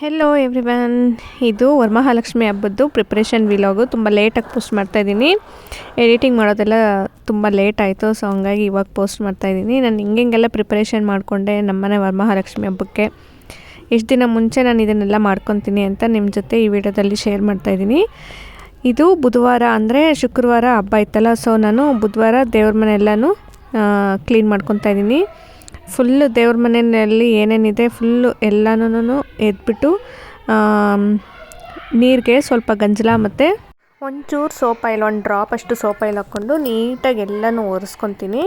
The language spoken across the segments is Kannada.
ಹೆಲೋ ಎವ್ರಿವನ್, ಇದು ವರಮಹಾಲಕ್ಷ್ಮಿ ಹಬ್ಬದ್ದು ಪ್ರಿಪ್ರೇಷನ್ ವಿಲಾಗು. ತುಂಬ ಲೇಟಾಗಿ ಪೋಸ್ಟ್ ಮಾಡ್ತಾಯಿದ್ದೀನಿ. ಎಡಿಟಿಂಗ್ ಮಾಡೋದೆಲ್ಲ ತುಂಬ ಲೇಟ್ ಆಯಿತು, ಸೊ ಹಂಗಾಗಿ ಇವಾಗ ಪೋಸ್ಟ್ ಮಾಡ್ತಾಯಿದ್ದೀನಿ. ನಾನು ಹಿಂಗೆಲ್ಲ ಪ್ರಿಪ್ರೇಷನ್ ಮಾಡಿಕೊಂಡೆ ನಮ್ಮನೆ ವರಮಹಾಲಕ್ಷ್ಮಿ ಹಬ್ಬಕ್ಕೆ. ಎಷ್ಟು ದಿನ ಮುಂಚೆ ನಾನು ಇದನ್ನೆಲ್ಲ ಮಾಡ್ಕೊತೀನಿ ಅಂತ ನಿಮ್ಮ ಜೊತೆ ಈ ವಿಡಿಯೋದಲ್ಲಿ ಶೇರ್ ಮಾಡ್ತಾಯಿದ್ದೀನಿ. ಇದು ಬುಧವಾರ ಅಂದರೆ ಶುಕ್ರವಾರ ಹಬ್ಬ ಇತ್ತಲ್ಲ, ಸೊ ನಾನು ಬುಧವಾರ ದೇವ್ರ ಮನೆಯೆಲ್ಲನೂ ಕ್ಲೀನ್ ಮಾಡ್ಕೊತಾ ಇದ್ದೀನಿ. ಫುಲ್ಲು ದೇವ್ರ ಮನೆಯಲ್ಲಿ ಏನೇನಿದೆ ಫುಲ್ಲು ಎಲ್ಲನೂ ಎದ್ಬಿಟ್ಟು ನೀರಿಗೆ ಸ್ವಲ್ಪ ಗಂಜಲ ಮತ್ತು ಒಂಚೂರು ಸೋಪ್ ಆಯಿಲ್, ಒಂದು ಡ್ರಾಪ್ ಅಷ್ಟು ಸೋಪ್ ಆಯಿಲ್ ಹಾಕ್ಕೊಂಡು ನೀಟಾಗಿ ಎಲ್ಲನೂ ಒರೆಸ್ಕೊತೀನಿ.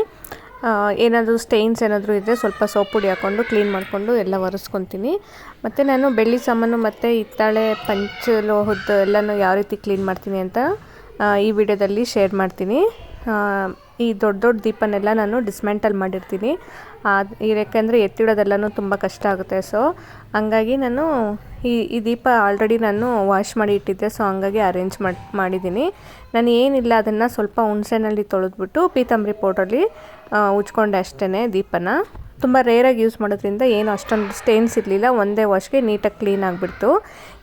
ಏನಾದರೂ ಸ್ಟೈನ್ಸ್ ಏನಾದರೂ ಇದ್ದರೆ ಸ್ವಲ್ಪ ಸೋಪ್ ಪುಡಿ ಹಾಕ್ಕೊಂಡು ಕ್ಲೀನ್ ಮಾಡಿಕೊಂಡು ಎಲ್ಲ ಒರೆಸ್ಕೊತೀನಿ. ಮತ್ತು ನಾನು ಬೆಳ್ಳಿ ಸಾಮಾನು ಮತ್ತು ಹಿತ್ತಾಳೆ ಪಂಚಲೋಹದ್ದು ಎಲ್ಲನೂ ಯಾವ ರೀತಿ ಕ್ಲೀನ್ ಮಾಡ್ತೀನಿ ಅಂತ ಈ ವಿಡಿಯೋದಲ್ಲಿ ಶೇರ್ ಮಾಡ್ತೀನಿ. ಈ ದೊಡ್ಡ ದೊಡ್ಡ ದೀಪನೆಲ್ಲ ನಾನು ಡಿಸ್ಮ್ಯಾಂಟಲ್ ಮಾಡಿರ್ತೀನಿ, ಯಾಕೆಂದರೆ ಎತ್ತಿಡೋದೆಲ್ಲನೂ ತುಂಬ ಕಷ್ಟ ಆಗುತ್ತೆ. ಸೊ ಹಂಗಾಗಿ ನಾನು ಈ ದೀಪ ಆಲ್ರೆಡಿ ನಾನು ವಾಶ್ ಮಾಡಿ ಇಟ್ಟಿದ್ದೆ, ಸೊ ಹಂಗಾಗಿ ಅರೇಂಜ್ ಮಾಡಿದ್ದೀನಿ. ನಾನು ಏನಿಲ್ಲ ಅದನ್ನು ಸ್ವಲ್ಪ ಹುಣಸೆನಲ್ಲಿ ತೊಳೆದ್ಬಿಟ್ಟು ಪೀತಾಂಬರಿ ಪೌಡ್ರಲ್ಲಿ ಉಜ್ಕೊಂಡೆ ಅಷ್ಟೇ. ದೀಪನ ತುಂಬ ರೇರಾಗಿ ಯೂಸ್ ಮಾಡೋದ್ರಿಂದ ಏನು ಅಷ್ಟೊಂದು ಸ್ಟೇನ್ಸ್ ಇರಲಿಲ್ಲ, ಒಂದೇ ವಾಶ್ಗೆ ನೀಟಾಗಿ ಕ್ಲೀನ್ ಆಗಿಬಿಡ್ತು.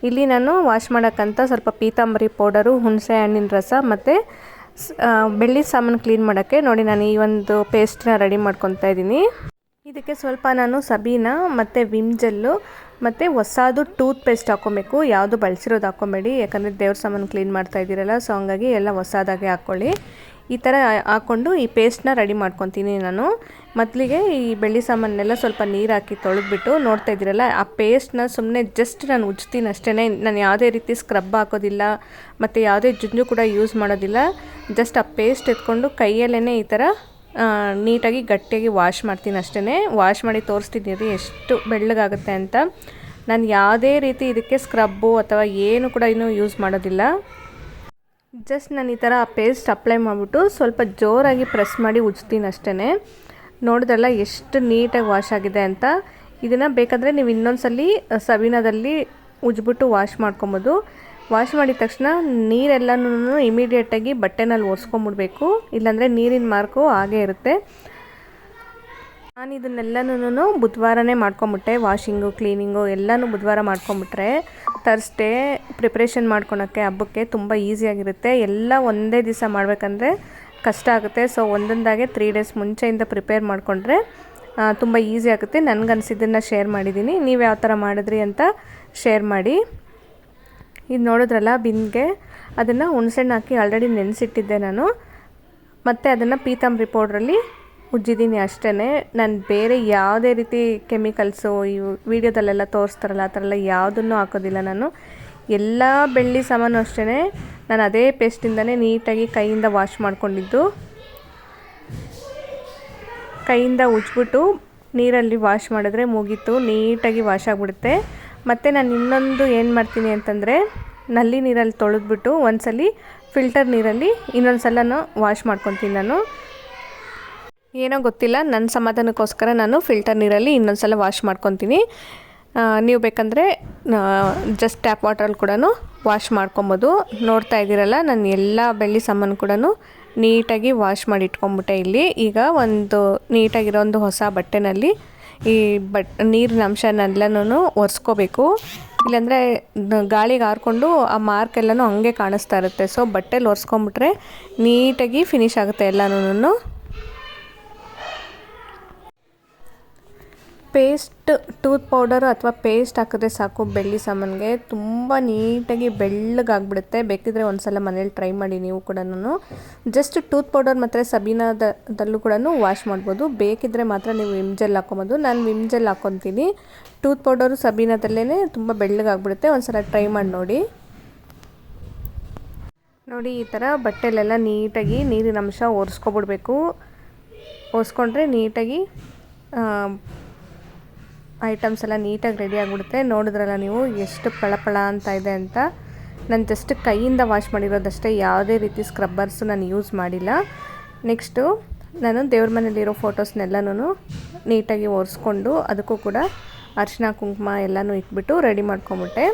ಇಲ್ಲಿ ನಾನು ವಾಶ್ ಮಾಡೋಕ್ಕಂತ ಸ್ವಲ್ಪ ಪೀತಾಂಬರಿ ಪೌಡರು, ಹುಣಸೆ ಹಣ್ಣಿನ ರಸ ಮತ್ತು ಬೆಳ್ಳಿ ಸಾಮಾನು ಕ್ಲೀನ್ ಮಾಡೋಕ್ಕೆ ನೋಡಿ ನಾನು ಈ ಒಂದು ಪೇಸ್ಟನ್ನ ರೆಡಿ ಮಾಡ್ಕೊತಾ ಇದ್ದೀನಿ. ಇದಕ್ಕೆ ಸ್ವಲ್ಪ ನಾನು ಸಬೀನ ಮತ್ತು ವಿಮ್ ಜೆಲ್ಲು ಮತ್ತು ಹೊಸದು ಟೂತ್ ಪೇಸ್ಟ್ ಹಾಕ್ಕೊಬೇಕು. ಯಾವುದು ಬಳಸಿರೋದು ಹಾಕ್ಕೊಬೇಡಿ, ಯಾಕಂದರೆ ದೇವ್ರ ಸಾಮಾನು ಕ್ಲೀನ್ ಮಾಡ್ತಾ ಇದ್ದೀರಲ್ಲ, ಸೊ ಹಂಗಾಗಿ ಎಲ್ಲ ಹೊಸದಾಗೆ ಹಾಕ್ಕೊಳ್ಳಿ. ಈ ಥರ ಹಾಕ್ಕೊಂಡು ಈ ಪೇಸ್ಟನ್ನ ರೆಡಿ ಮಾಡ್ಕೊತೀನಿ ನಾನು. ಮೊದಲಿಗೆ ಈ ಬೆಳ್ಳಿ ಸಾಮಾನೆಲ್ಲ ಸ್ವಲ್ಪ ನೀರು ಹಾಕಿ ತೊಳೆದ್ಬಿಟ್ಟು ನೋಡ್ತಾ ಇದ್ದೀರಲ್ಲ, ಆ ಪೇಸ್ಟನ್ನ ಸುಮ್ಮನೆ ಜಸ್ಟ್ ನಾನು ಉಜ್ತೀನಿ ಅಷ್ಟೇ. ನಾನು ಯಾವುದೇ ರೀತಿ ಸ್ಕ್ರಬ್ ಹಾಕೋದಿಲ್ಲ ಮತ್ತು ಯಾವುದೇ ಜುಂಜು ಕೂಡ ಯೂಸ್ ಮಾಡೋದಿಲ್ಲ. ಜಸ್ಟ್ ಆ ಪೇಸ್ಟ್ ಎತ್ಕೊಂಡು ಕೈಯಲ್ಲೇ ಈ ಥರ ನೀಟಾಗಿ ಗಟ್ಟಿಯಾಗಿ ವಾಶ್ ಮಾಡ್ತೀನಿ ಅಷ್ಟೇ. ವಾಶ್ ಮಾಡಿ ತೋರಿಸ್ತಿದ್ದೀನಿ ಎಷ್ಟು ಬೆಳ್ಳಗಾಗುತ್ತೆ ಅಂತ. ನಾನು ಯಾವುದೇ ರೀತಿ ಇದಕ್ಕೆ ಸ್ಕ್ರಬ್ಬು ಅಥವಾ ಏನು ಕೂಡ ಇನ್ನೂ ಯೂಸ್ ಮಾಡೋದಿಲ್ಲ. ಜಸ್ಟ್ ನಾನು ಈ ಥರ ಆ ಪೇಸ್ಟ್ ಅಪ್ಲೈ ಮಾಡಿಬಿಟ್ಟು ಸ್ವಲ್ಪ ಜೋರಾಗಿ ಪ್ರೆಸ್ ಮಾಡಿ ಉಜ್ತೀನಿ ಅಷ್ಟೇ. ನೋಡಿದ್ರಲ್ಲ ಎಷ್ಟು ನೀಟಾಗಿ ವಾಶ್ ಆಗಿದೆ ಅಂತ. ಇದನ್ನು ಬೇಕಾದರೆ ನೀವು ಇನ್ನೊಂದ್ಸಲಿ ಸಬೀನದಲ್ಲಿ ಉಜ್ಬಿಟ್ಟು ವಾಶ್ ಮಾಡ್ಕೊಬೋದು. ವಾಶ್ ಮಾಡಿದ ತಕ್ಷಣ ನೀರೆಲ್ಲನೂ ಇಮಿಡಿಯೇಟಾಗಿ ಬಟ್ಟೆನಲ್ಲಿ ಒರೆಸ್ಕೊಂಬಿಡ್ಬೇಕು, ಇಲ್ಲಾಂದರೆ ನೀರಿನ ಮಾರ್ಕು ಹಾಗೇ ಇರುತ್ತೆ. ನಾನು ಇದನ್ನೆಲ್ಲನೂ ಬುಧವಾರನೇ ಮಾಡ್ಕೊಂಬಿಟ್ಟೆ. ವಾಷಿಂಗು ಕ್ಲೀನಿಂಗು ಎಲ್ಲನೂ ಬುಧವಾರ ಮಾಡ್ಕೊಂಬಿಟ್ರೆ ಥರ್ಸ್ಡೇ ಪ್ರಿಪ್ರೇಷನ್ ಮಾಡ್ಕೊಳಕ್ಕೆ ಹಬ್ಬಕ್ಕೆ ತುಂಬ ಈಸಿಯಾಗಿರುತ್ತೆ. ಎಲ್ಲ ಒಂದೇ ದಿವಸ ಮಾಡಬೇಕಂದ್ರೆ ಕಷ್ಟ ಆಗುತ್ತೆ. ಸೊ ಒಂದೊಂದಾಗೆ 3 ಡೇಸ್ ಮುಂಚೆಯಿಂದ ಪ್ರಿಪೇರ್ ಮಾಡಿಕೊಂಡ್ರೆ ತುಂಬ ಈಸಿ ಆಗುತ್ತೆ. ನನಗನ್ಸಿದ್ದನ್ನು ಶೇರ್ ಮಾಡಿದ್ದೀನಿ, ನೀವು ಯಾವ ಥರ ಮಾಡಿದ್ರಿ ಅಂತ ಶೇರ್ ಮಾಡಿ. ಇದು ನೋಡಿದ್ರಲ್ಲ ಬಿನ್ಗೆ ಅದನ್ನು ಹುಣಸೆಹಣ್ಣು ಹಾಕಿ ಆಲ್ರೆಡಿ ನೆನೆಸಿಟ್ಟಿದ್ದೆ ನಾನು. ಮತ್ತು ಅದನ್ನು ಪೀತಾಂಬರಿ ಪೌಡ್ರಲ್ಲಿ ಉಜ್ಜಿದ್ದೀನಿ ಅಷ್ಟೇ. ನಾನು ಬೇರೆ ಯಾವುದೇ ರೀತಿ ಕೆಮಿಕಲ್ಸು ಈ ವಿಡಿಯೋದಲ್ಲೆಲ್ಲ ತೋರಿಸ್ತಾರಲ್ಲ ಆ ಥರ ಎಲ್ಲ ಯಾವುದನ್ನು ಹಾಕೋದಿಲ್ಲ ನಾನು. ಎಲ್ಲ ಬೆಳ್ಳಿ ಸಾಮಾನು ಅಷ್ಟೇ ನಾನು ಅದೇ ಪೇಸ್ಟಿಂದನೇ ನೀಟಾಗಿ ಕೈಯಿಂದ ವಾಶ್ ಮಾಡ್ಕೊಂಡಿದ್ದು. ಕೈಯಿಂದ ಉಜ್ಬಿಟ್ಟು ನೀರಲ್ಲಿ ವಾಶ್ ಮಾಡಿದ್ರೆ ಮುಗೀತು, ನೀಟಾಗಿ ವಾಶ್ ಆಗಿಬಿಡುತ್ತೆ. ಮತ್ತು ನಾನು ಇನ್ನೊಂದು ಏನು ಮಾಡ್ತೀನಿ ಅಂತಂದರೆ ನಲ್ಲಿ ನೀರಲ್ಲಿ ತೊಳೆದ್ಬಿಟ್ಟು ಒಂದ್ಸಲಿ ಫಿಲ್ಟರ್ ನೀರಲ್ಲಿ ಇನ್ನೊಂದು ಸಲನೂ ವಾಶ್ ಮಾಡ್ಕೊತೀನಿ ನಾನು. ಏನೋ ಗೊತ್ತಿಲ್ಲ, ನನ್ನ ಸಮಾಧಾನಕ್ಕೋಸ್ಕರ ನಾನು ಫಿಲ್ಟರ್ ನೀರಲ್ಲಿ ಇನ್ನೊಂದು ಸಲ ವಾಶ್ ಮಾಡ್ಕೊತೀನಿ. ನೀವು ಬೇಕಂದರೆ ಜಸ್ಟ್ ಟ್ಯಾಪ್ ವಾಟ್ರಲ್ಲಿ ಕೂಡ ವಾಶ್ ಮಾಡ್ಕೊಬೋದು. ನೋಡ್ತಾ ಇದ್ದೀರಲ್ಲ, ನಾನು ಎಲ್ಲ ಬೆಳ್ಳಿ ಸಾಮಾನು ಕೂಡ ನೀಟಾಗಿ ವಾಶ್ ಮಾಡಿ ಇಟ್ಕೊಂಬಿಟ್ಟೆ ಇಲ್ಲಿ. ಈಗ ಒಂದು ನೀಟಾಗಿರೋ ಒಂದು ಹೊಸ ಬಟ್ಟೆನಲ್ಲಿ ಈ ನೀರಿನ ಅಂಶನೆಲ್ಲನೂ ಒರೆಸ್ಕೋಬೇಕು, ಇಲ್ಲಾಂದರೆ ಗಾಳಿಗೆ ಹಾರಿಕೊಂಡು ಆ ಮಾರ್ಕ್ ಎಲ್ಲನೂ ಹಂಗೆ ಕಾಣಿಸ್ತಾ ಇರುತ್ತೆ. ಸೊ ಬಟ್ಟೆಲಿ ಒರೆಸ್ಕೊಂಬಿಟ್ರೆ ನೀಟಾಗಿ ಫಿನಿಶ್ ಆಗುತ್ತೆ ಎಲ್ಲನೂ. ಪೇಸ್ಟ್ ಟೂತ್ ಪೌಡರು ಅಥವಾ ಪೇಸ್ಟ್ ಹಾಕಿದ್ರೆ ಸಾಕು ಬೆಳ್ಳಿ ಸಾಮಾನಿಗೆ, ತುಂಬ ನೀಟಾಗಿ ಬೆಳ್ಳಗಾಗ್ಬಿಡುತ್ತೆ. ಬೇಕಿದ್ರೆ ಒಂದು ಸಲ ಮನೇಲಿ ಟ್ರೈ ಮಾಡಿ ನೀವು ಕೂಡ. ಜಸ್ಟ್ ಟೂತ್ ಪೌಡರ್ ಮತ್ತು ಸಬೀನಾದಲ್ಲೂ ಕೂಡ ವಾಶ್ ಮಾಡ್ಬೋದು. ಬೇಕಿದ್ದರೆ ಮಾತ್ರ ನೀವು ವಿಮ್ ಜೆಲ್ ಹಾಕ್ಕೊಬೋದು. ನಾನು ವಿಮ್ ಜೆಲ್ ಹಾಕ್ಕೊತೀನಿ. ಟೂತ್ ಪೌಡರು ಸಬೀನಾದಲ್ಲೇ ತುಂಬ ಬೆಳ್ಳಗಾಗ್ಬಿಡುತ್ತೆ. ಒಂದು ಸಲ ಟ್ರೈ ಮಾಡಿ ನೋಡಿ. ನೋಡಿ ಈ ಥರ ಬಟ್ಟೆಲೆಲ್ಲ ನೀಟಾಗಿ ನೀರಿನ ಅಂಶ ಒರೆಸ್ಕೊಬಿಡ್ಬೇಕು. ಒರೆಸ್ಕೊಂಡ್ರೆ ನೀಟಾಗಿ ಐಟಮ್ಸ್ ಎಲ್ಲ ನೀಟಾಗಿ ರೆಡಿ ಆಗಿಬಿಡುತ್ತೆ. ನೋಡಿದ್ರಲ್ಲ ನೀವು ಎಷ್ಟು ಪಳಪಳ ಅಂತ ಇದೆ ಅಂತ. ನಾನು ಜಸ್ಟ್ ಕೈಯಿಂದ ವಾಶ್ ಮಾಡಿರೋದಷ್ಟೇ, ಯಾವುದೇ ರೀತಿ ಸ್ಕ್ರಬ್ಬರ್ಸು ನಾನು ಯೂಸ್ ಮಾಡಿಲ್ಲ. ನೆಕ್ಸ್ಟು ನಾನು ದೇವ್ರ ಮನೇಲಿರೋ ಫೋಟೋಸ್ನೆಲ್ಲನೂ ನೀಟಾಗಿ ಒರೆಸ್ಕೊಂಡು ಅದಕ್ಕೂ ಕೂಡ ಅರಿಶಿನ ಕುಂಕುಮ ಎಲ್ಲನೂ ಇಟ್ಬಿಟ್ಟು ರೆಡಿ ಮಾಡ್ಕೊಂಬಿಟ್ಟೆ.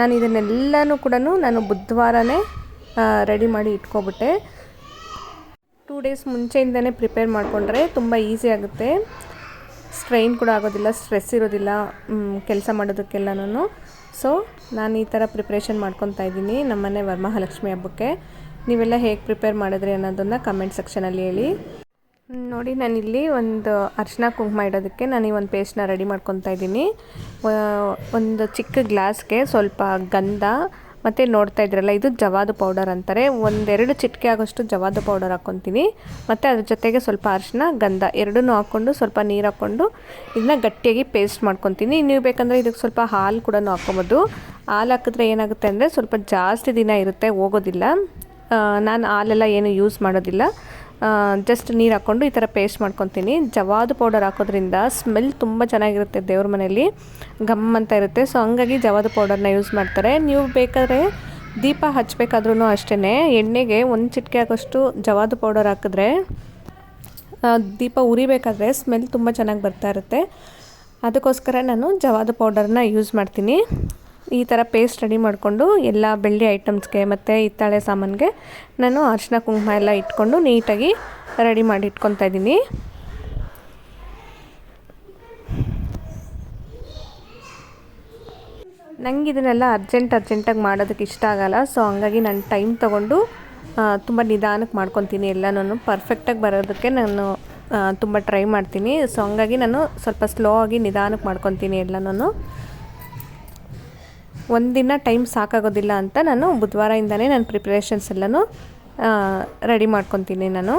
ನಾನು ಇದನ್ನೆಲ್ಲನೂ ಕೂಡ ನಾನು ಬುಧವಾರನೇ ರೆಡಿ ಮಾಡಿ ಇಟ್ಕೊಬಿಟ್ಟೆ. 2 ಡೇಸ್ ಮುಂಚೆಯಿಂದನೇ ಪ್ರಿಪೇರ್ ಮಾಡಿಕೊಂಡ್ರೆ ತುಂಬ ಈಸಿ ಆಗುತ್ತೆ. ಸ್ಟ್ರೈನ್ ಕೂಡ ಆಗೋದಿಲ್ಲ, ಸ್ಟ್ರೆಸ್ ಇರೋದಿಲ್ಲ ಕೆಲಸ ಮಾಡೋದಕ್ಕೆಲ್ಲನೂ. ಸೊ ನಾನು ಈ ಥರ ಪ್ರಿಪ್ರೇಷನ್ ಮಾಡ್ಕೊತಾ ಇದ್ದೀನಿ ನಮ್ಮನೆ ವರಮಹಾಲಕ್ಷ್ಮಿ ಹಬ್ಬಕ್ಕೆ. ನೀವೆಲ್ಲ ಹೇಗೆ ಪ್ರಿಪೇರ್ ಮಾಡಿದ್ರಿ ಅನ್ನೋದನ್ನು ಕಮೆಂಟ್ ಸೆಕ್ಷನಲ್ಲಿ ಹೇಳಿ. ನೋಡಿ, ನಾನಿಲ್ಲಿ ಒಂದು ಅರಿಶಿನ ಕುಂಕುಮ ಇಡೋದಕ್ಕೆ ನಾನು ಈ ಒಂದು ಪೇಸ್ಟ್ನ ರೆಡಿ ಮಾಡ್ಕೊತಾ ಇದ್ದೀನಿ. ಒಂದು ಚಿಕ್ಕ ಗ್ಲಾಸ್ಗೆ ಸ್ವಲ್ಪ ಗಂಧ ಮತ್ತು ನೋಡ್ತಾ ಇದ್ರಲ್ಲ, ಇದು ಜವಾದು ಪೌಡರ್ ಅಂತಾರೆ. 1-2 ಚಿಟಿಕೆ ಆಗೋಷ್ಟು ಜವಾದು ಪೌಡರ್ ಹಾಕ್ಕೊತೀನಿ. ಮತ್ತು ಅದ್ರ ಜೊತೆಗೆ ಸ್ವಲ್ಪ ಅರಿಶಿನ, ಗಂಧ ಎರಡನ್ನೂ ಹಾಕ್ಕೊಂಡು ಸ್ವಲ್ಪ ನೀರು ಹಾಕ್ಕೊಂಡು ಇದನ್ನ ಗಟ್ಟಿಯಾಗಿ ಪೇಸ್ಟ್ ಮಾಡ್ಕೊತೀನಿ. ನೀವು ಬೇಕಂದರೆ ಇದಕ್ಕೆ ಸ್ವಲ್ಪ ಹಾಲು ಕೂಡ ಹಾಕ್ಕೊಬೋದು. ಹಾಲು ಹಾಕಿದ್ರೆ ಏನಾಗುತ್ತೆ ಅಂದರೆ ಸ್ವಲ್ಪ ಜಾಸ್ತಿ ದಿನ ಇರುತ್ತೆ, ಹೋಗೋದಿಲ್ಲ. ನಾನು ಹಾಲೆಲ್ಲ ಏನು ಯೂಸ್ ಮಾಡೋದಿಲ್ಲ, ಜಸ್ಟ್ ನೀರು ಹಾಕ್ಕೊಂಡು ಈ ಥರ ಪೇಸ್ಟ್ ಮಾಡ್ಕೊತೀನಿ. ಜವಾದು ಪೌಡರ್ ಹಾಕೋದ್ರಿಂದ ಸ್ಮೆಲ್ ತುಂಬ ಚೆನ್ನಾಗಿರುತ್ತೆ, ದೇವ್ರ ಮನೆಯಲ್ಲಿ ಗಮ್ ಅಂತ ಇರುತ್ತೆ. ಸೊ ಹಂಗಾಗಿ ಜವಾದು ಪೌಡರ್ನ ಯೂಸ್ ಮಾಡ್ತಾರೆ. ನೀವು ಬೇಕಾದರೆ ದೀಪ ಹಚ್ಚಬೇಕಾದ್ರೂ ಅಷ್ಟೇ ಎಣ್ಣೆಗೆ 1 ಚಿಟಿಕೆ ಆಗೋಷ್ಟು ಜವಾದು ಪೌಡರ್ ಹಾಕಿದ್ರೆ ದೀಪ ಉರಿಬೇಕಾದ್ರೆ ಸ್ಮೆಲ್ ತುಂಬ ಚೆನ್ನಾಗಿ ಬರ್ತಾ ಇರುತ್ತೆ. ಅದಕ್ಕೋಸ್ಕರ ನಾನು ಜವಾದು ಪೌಡರ್ನ ಯೂಸ್ ಮಾಡ್ತೀನಿ. ಈ ಥರ ಪೇಸ್ಟ್ ರೆಡಿ ಮಾಡಿಕೊಂಡು ಎಲ್ಲ ಬೆಳ್ಳಿ ಐಟಮ್ಸ್ಗೆ ಮತ್ತು ಹಿತ್ತಾಳೆ ಸಾಮಾನಿಗೆ ನಾನು ಅರಿಶಿನ ಕುಂಕುಮ ಎಲ್ಲ ಇಟ್ಕೊಂಡು ನೀಟಾಗಿ ರೆಡಿ ಮಾಡಿ ಇಟ್ಕೊತಾ ಇದ್ದೀನಿ. ನಂಗೆ ಇದನ್ನೆಲ್ಲ ಅರ್ಜೆಂಟಾಗಿ ಮಾಡೋದಕ್ಕೆ ಇಷ್ಟ ಆಗಲ್ಲ. ಸೊ ಹಂಗಾಗಿ ನಾನು ಟೈಮ್ ತೊಗೊಂಡು ತುಂಬ ನಿಧಾನಕ್ಕೆ ಮಾಡ್ಕೊತೀನಿ. ಎಲ್ಲನೂ ಪರ್ಫೆಕ್ಟಾಗಿ ಬರೋದಕ್ಕೆ ನಾನು ತುಂಬ ಟ್ರೈ ಮಾಡ್ತೀನಿ. ಸೊ ಹಂಗಾಗಿ ನಾನು ಸ್ವಲ್ಪ ಸ್ಲೋ ಆಗಿ ನಿಧಾನಕ್ಕೆ ಮಾಡ್ಕೊತೀನಿ ಎಲ್ಲನೂ. ಒಂದಿನ ಟೈಮ್ ಸಾಕಾಗೋದಿಲ್ಲ ಅಂತ ನಾನು ಬುಧವಾರದಿಂದನೇ ನಾನು ಪ್ರಿಪ್ರೇಷನ್ಸ್ ಎಲ್ಲನೂ ರೆಡಿ ಮಾಡ್ಕೊತೀನಿ. ನಾನು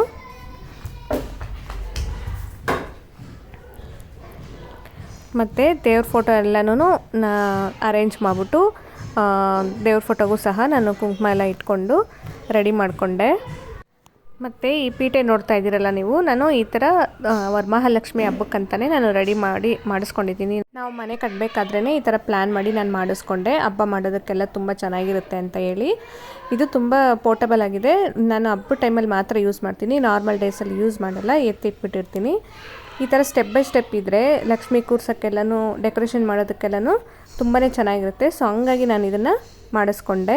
ಮತ್ತು ದೇವ್ರ ಫೋಟೋ ಎಲ್ಲನೂ ಅರೇಂಜ್ ಮಾಡಿಬಿಟ್ಟು ದೇವ್ರ ಫೋಟೋಗೂ ಸಹ ನಾನು ಕುಂಕುಮ ಎಲ್ಲ ಇಟ್ಕೊಂಡು ರೆಡಿ ಮಾಡಿಕೊಂಡೆ. ಮತ್ತು ಈ ಪೀಠೆ ನೋಡ್ತಾ ಇದ್ದೀರಲ್ಲ ನೀವು, ನಾನು ಈ ಥರ ವರಮಹಾಲಕ್ಷ್ಮಿ ಹಬ್ಬಕ್ಕಂತಲೇ ನಾನು ರೆಡಿ ಮಾಡಿಸ್ಕೊಂಡಿದ್ದೀನಿ. ನಾವು ಮನೆ ಕಟ್ಟಬೇಕಾದ್ರೇ ಈ ಥರ ಪ್ಲ್ಯಾನ್ ಮಾಡಿ ನಾನು ಮಾಡಿಸ್ಕೊಂಡೆ. ಹಬ್ಬ ಮಾಡೋದಕ್ಕೆಲ್ಲ ತುಂಬ ಚೆನ್ನಾಗಿರುತ್ತೆ ಅಂತ ಹೇಳಿ. ಇದು ತುಂಬ ಪೋರ್ಟಬಲ್ ಆಗಿದೆ. ನಾನು ಹಬ್ಬದ ಟೈಮಲ್ಲಿ ಮಾತ್ರ ಯೂಸ್ ಮಾಡ್ತೀನಿ, ನಾರ್ಮಲ್ ಡೇಸಲ್ಲಿ ಯೂಸ್ ಮಾಡಲ್ಲ, ಎತ್ತಿಟ್ಬಿಟ್ಟಿರ್ತೀನಿ. ಈ ಥರ ಸ್ಟೆಪ್ ಬೈ ಸ್ಟೆಪ್ ಇದ್ದರೆ ಲಕ್ಷ್ಮಿ ಕೂರ್ಸೋಕ್ಕೆಲ್ಲನೂ ಡೆಕೋರೇಷನ್ ಮಾಡೋದಕ್ಕೆಲ್ಲನೂ ತುಂಬಾ ಚೆನ್ನಾಗಿರುತ್ತೆ. ಸೊ ಹಂಗಾಗಿ ನಾನು ಇದನ್ನು ಮಾಡಿಸ್ಕೊಂಡೆ.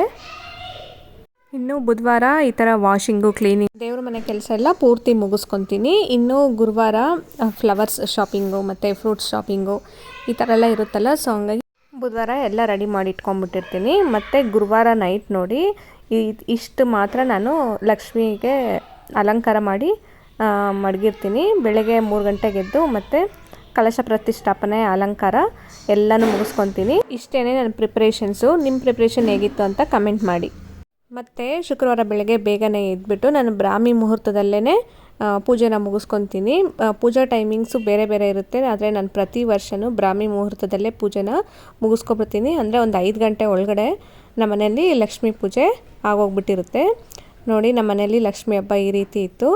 ಇನ್ನು ಬುಧವಾರ ಈ ಥರ ವಾಷಿಂಗು, ಕ್ಲೀನಿಂಗ್, ದೇವ್ರ ಮನೆ ಕೆಲಸ ಎಲ್ಲ ಪೂರ್ತಿ ಮುಗಿಸ್ಕೊತೀನಿ. ಇನ್ನು ಗುರುವಾರ ಫ್ಲವರ್ಸ್ ಶಾಪಿಂಗು ಮತ್ತು ಫ್ರೂಟ್ಸ್ ಶಾಪಿಂಗು ಈ ಥರ ಎಲ್ಲ ಇರುತ್ತಲ್ಲ. ಸೊ ಹಂಗಾಗಿ ಬುಧವಾರ ಎಲ್ಲ ರೆಡಿ ಮಾಡಿ ಇಟ್ಕೊಂಡ್ಬಿಟ್ಟಿರ್ತೀನಿ. ಮತ್ತು ಗುರುವಾರ ನೈಟ್ ನೋಡಿ ಇಷ್ಟು ಮಾತ್ರ ನಾನು ಲಕ್ಷ್ಮಿಗೆ ಅಲಂಕಾರ ಮಾಡಿ ಮಡಗಿರ್ತೀನಿ. ಬೆಳಗ್ಗೆ 3 ಗಂಟೆಗೆ ಎದ್ದು ಮತ್ತು ಕಲಶ ಪ್ರತಿಷ್ಠಾಪನೆ, ಅಲಂಕಾರ ಎಲ್ಲನೂ ಮುಗಿಸ್ಕೊತೀನಿ. ಇಷ್ಟೇ ನನ್ನ ಪ್ರಿಪ್ರೇಷನ್ಸು. ನಿಮ್ಮ ಪ್ರಿಪ್ರೇಷನ್ ಹೇಗಿತ್ತು ಅಂತ ಕಮೆಂಟ್ ಮಾಡಿ. ಮತ್ತು ಶುಕ್ರವಾರ ಬೆಳಗ್ಗೆ ಬೇಗನೆ ಎದ್ಬಿಟ್ಟು ನಾನು ಬ್ರಾಹ್ಮಿ ಮುಹೂರ್ತದಲ್ಲೇ ಪೂಜೆನ ಮುಗಿಸ್ಕೊತೀನಿ. ಪೂಜಾ ಟೈಮಿಂಗ್ಸು ಬೇರೆ ಬೇರೆ ಇರುತ್ತೆ, ಆದರೆ ನಾನು ಪ್ರತಿ ವರ್ಷವೂ ಬ್ರಾಹ್ಮಿ ಮುಹೂರ್ತದಲ್ಲೇ ಪೂಜೆನ ಮುಗಿಸ್ಕೊಬಿಡ್ತೀನಿ. ಅಂದರೆ ಒಂದು 5 ಗಂಟೆ ಒಳಗಡೆ ನಮ್ಮ ಮನೆಯಲ್ಲಿ ಲಕ್ಷ್ಮೀ ಪೂಜೆ ಆಗೋಗ್ಬಿಟ್ಟಿರುತ್ತೆ. ನೋಡಿ, ನಮ್ಮ ಮನೆಯಲ್ಲಿ ಲಕ್ಷ್ಮಿ ಹಬ್ಬ ಈ ರೀತಿ ಇತ್ತು.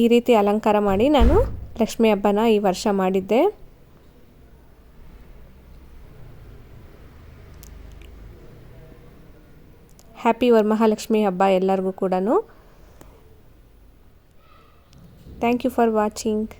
ಈ ರೀತಿ ಅಲಂಕಾರ ಮಾಡಿ ನಾನು ಲಕ್ಷ್ಮಿ ಹಬ್ಬನ ಈ ವರ್ಷ ಮಾಡಿದ್ದೆ. ಹ್ಯಾಪಿ ವರಮಹಾಲಕ್ಷ್ಮಿ ಹಬ್ಬ ಎಲ್ಲರಿಗೂ ಕೂಡ. Thank you for watching.